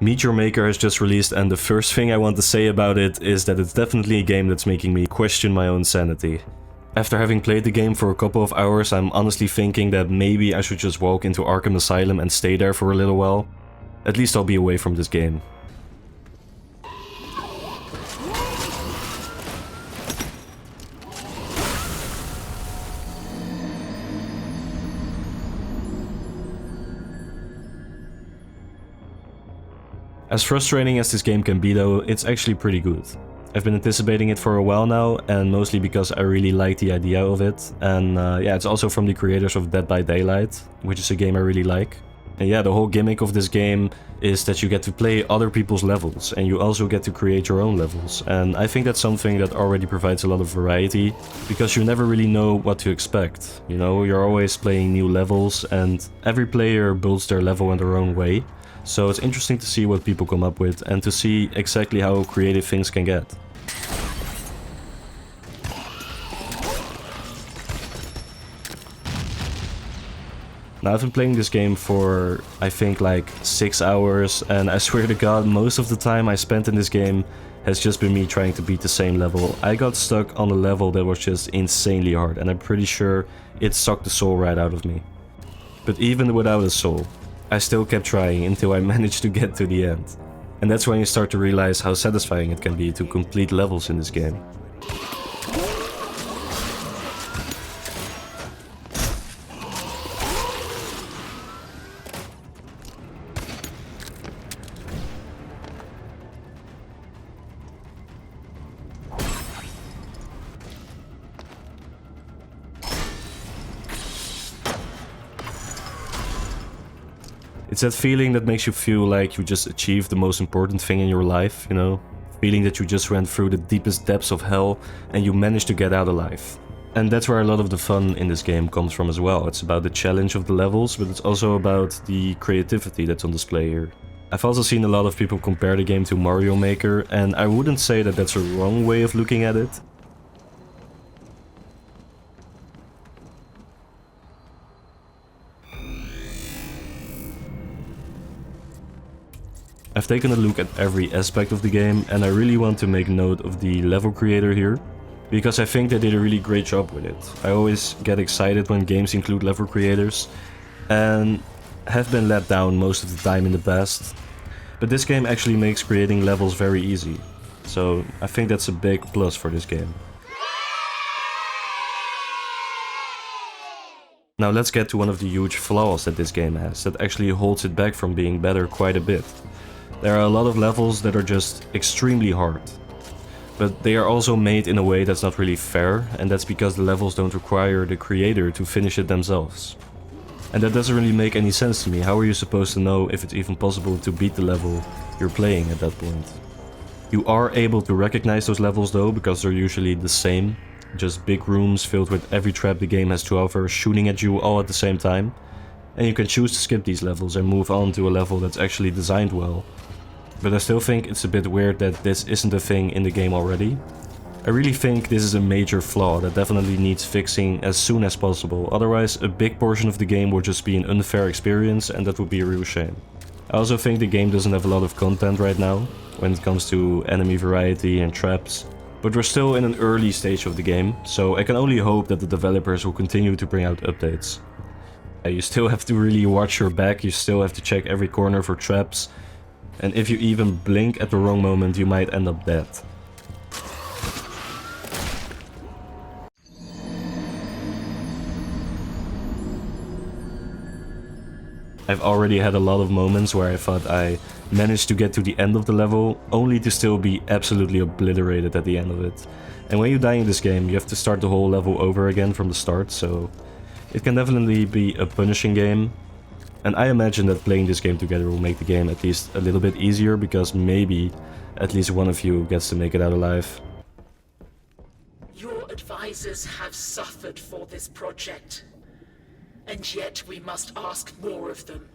Meet Your Maker has just released, and the first thing I want to say about it is that it's definitely a game that's making me question my own sanity. After having played the game for a couple of hours, I'm honestly thinking that maybe I should just walk into Arkham Asylum and stay there for a little while. At least I'll be away from this game. As frustrating as this game can be though, it's actually pretty good. I've been anticipating it for a while now, and mostly because I really like the idea of it. And yeah, it's also from the creators of Dead by Daylight, which is a game I really like. And yeah, the whole gimmick of this game is that you get to play other people's levels, and you also get to create your own levels. And I think that's something that already provides a lot of variety, because you never really know what to expect. You know, you're always playing new levels, and every player builds their level in their own way. So it's interesting to see what people come up with and to see exactly how creative things can get. Now I've been playing this game for I think like 6 hours, and I swear to god most of the time I spent in this game has just been me trying to beat the same level. I got stuck on a level that was just insanely hard, and I'm pretty sure it sucked the soul right out of me. But even without a soul, I still kept trying until I managed to get to the end. And that's when you start to realize how satisfying it can be to complete levels in this game. It's that feeling that makes you feel like you just achieved the most important thing in your life, you know? Feeling that you just went through the deepest depths of hell and you managed to get out alive. And that's where a lot of the fun in this game comes from as well. It's about the challenge of the levels, but it's also about the creativity that's on display here. I've also seen a lot of people compare the game to Mario Maker, and I wouldn't say that that's a wrong way of looking at it. I've taken a look at every aspect of the game, and I really want to make note of the level creator here, because I think they did a really great job with it. I always get excited when games include level creators, and have been let down most of the time in the past. But this game actually makes creating levels very easy, so I think that's a big plus for this game. Now let's get to one of the huge flaws that this game has, that actually holds it back from being better quite a bit. There are a lot of levels that are just extremely hard, but they are also made in a way that's not really fair, and that's because the levels don't require the creator to finish it themselves. And that doesn't really make any sense to me. How are you supposed to know if it's even possible to beat the level you're playing at that point? You are able to recognize those levels though, because they're usually the same. Just big rooms filled with every trap the game has to offer, shooting at you all at the same time. And you can choose to skip these levels and move on to a level that's actually designed well. But I still think it's a bit weird that this isn't a thing in the game already. I really think this is a major flaw that definitely needs fixing as soon as possible, otherwise a big portion of the game would just be an unfair experience, and that would be a real shame. I also think the game doesn't have a lot of content right now, when it comes to enemy variety and traps. But we're still in an early stage of the game, so I can only hope that the developers will continue to bring out updates. You still have to really watch your back, you still have to check every corner for traps. And if you even blink at the wrong moment, you might end up dead. I've already had a lot of moments where I thought I managed to get to the end of the level, only to still be absolutely obliterated at the end of it. And when you die in this game, you have to start the whole level over again from the start, so it can definitely be a punishing game. And I imagine that playing this game together will make the game at least a little bit easier, because maybe at least one of you gets to make it out alive. Your advisors have suffered for this project, and yet we must ask more of them.